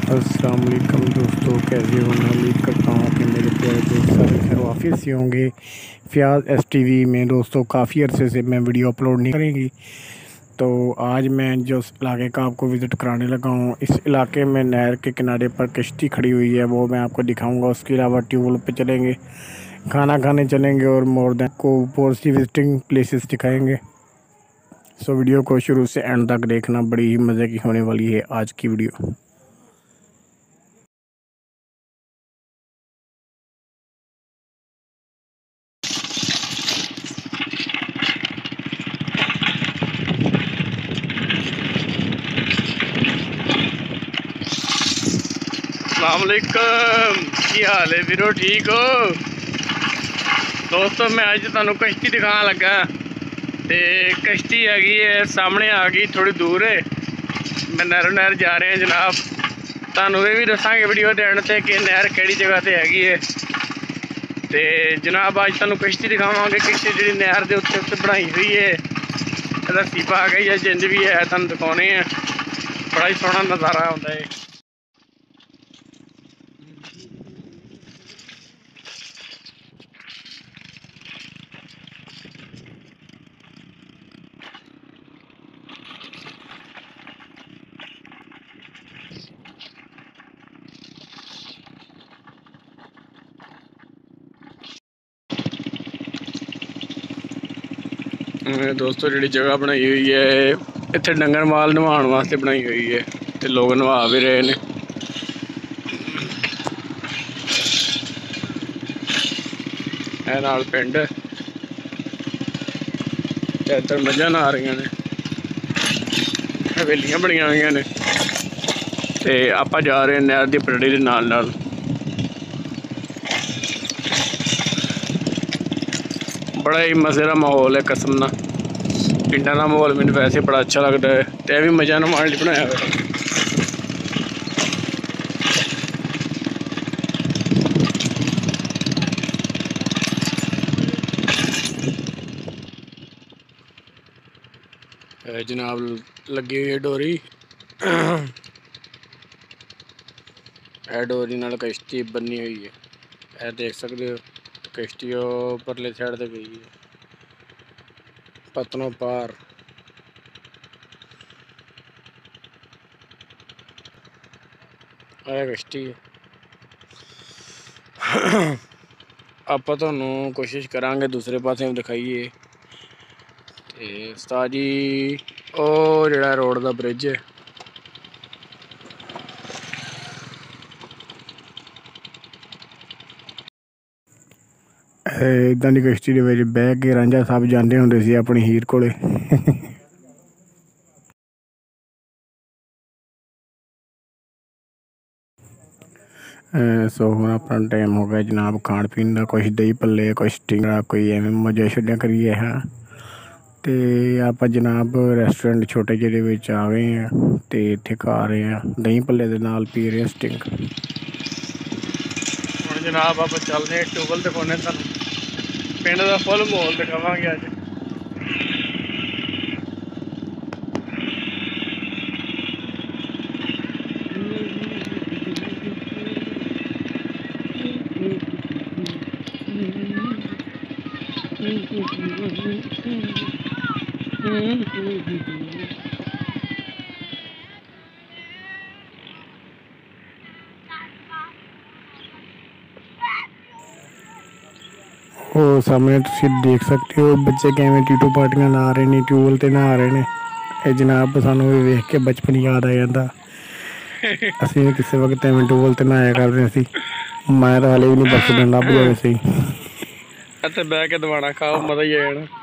अस्सलाम वालेकुम दोस्तों, कैसे हो? मैं उम्मीद करता हूँ कि मेरे प्यारे दोस्त सारे खैर वाफियत से होंगे। फ़याज़ STV में दोस्तों काफ़ी अरसे से मैं वीडियो अपलोड नहीं करेंगी, तो आज मैं जो इलाके का आपको विज़िट कराने लगा हूँ, इस इलाके में नहर के किनारे पर कश्ती खड़ी हुई है, वो मैं आपको दिखाऊँगा। उसके अलावा ट्यूबवेल पे चलेंगे, खाना खाने चलेंगे और मोर देन को बहुत सी विजिटिंग प्लेसेस दिखाएँगे। सो वीडियो को शुरू से एंड तक देखना, बड़ी ही मज़े की होने वाली है आज की वीडियो। अस्सलाम वालेकुम, की हाल है वीरो? ठीक हो दोस्तों? मैं अज तुहानू कश्ती दिखाने लगा। तो कश्ती हैगी है सामने आ गई, थोड़ी दूर है। मैं नहर जा रहे हैं जनाब। तुहानू ये भी दसांगे वीडियो के एंड ते कि नहर किहड़ी जगह ते हैगी है। तो जनाब अज तुहानू कश्ती दिखावांगे। कश्ती जी नहर के उत्ते बनाई हुई है, रस्सी पा गई है, जिंज भी है तुहानू दिखाने हैं। बड़ा ही सोहना नज़ारा आता है। दोस्तों जी जगह बनाई हुई है इतने डंगर माल नवाण वास्ते बनाई हुई है, तो लोग नवा भी रहे हैं। नाल पिंड इधर मझां नहा रही ने, हवेलियां बनिया हुई ने। तो आप जा रहे हैं नहर की पटड़ी के नाल नाल। बड़ा ही मज़े का माहौल है कसम ना। पिंडा का माहौल मैंने वैसे बड़ा अच्छा लगता है, तो यह भी मज़ा नवाण लिए बनाया हुआ। जनाब लगी हुई है डोरी, डोरी नाल कश्ती बनी हुई है। यह देख सकते हो कश्ती परले साइड से गई है पतनों पार। कश्ती है। आप तुहानू कोशिश करांगे दूसरे पासे दिखाइए। तो उस्ताद जी ओ जिहड़ा रोड का ब्रिज है, इदां दी कश्ती दे विच बह के रांझा साहब जांदे हुंदे सी अपनी हीर कोले। सो हुण अपना टाइम हो गया जनाब खाण पीण का। कुछ दही भल्ले, कुछ टिंगरा, कोई एवें मजा छड्डियां करिए। हाँ तो आप जनाब रेस्टोरेंट छोटे जिहदे विच आ गए हैं, तो इत्थे खा रहे हैं दही भल्ले दे नाल, पी रहे हैं स्टिंग। हुण जनाब आप चलते हैं ट्यूबवेल दिखाने तुहानू, पिंड का फुल माहौल दिखावांगे अज। वो सामने तुसीं देख सकते हो बच्चे किवें टीटू पार्टियां ला रहे हैं, ट्यूबवेल ते नहा रहे हैं। ये जनाब सानू वेख के बचपन याद आ जाता। असीं भी किसी वक्त एवें ट्यूबवेल ते नहाया करदे सी। मैं तो हाले भी नहीं बख्शदा, लभ जावे सही। इत्थे बह के दवाना खाओ, मजा ही आ जाना।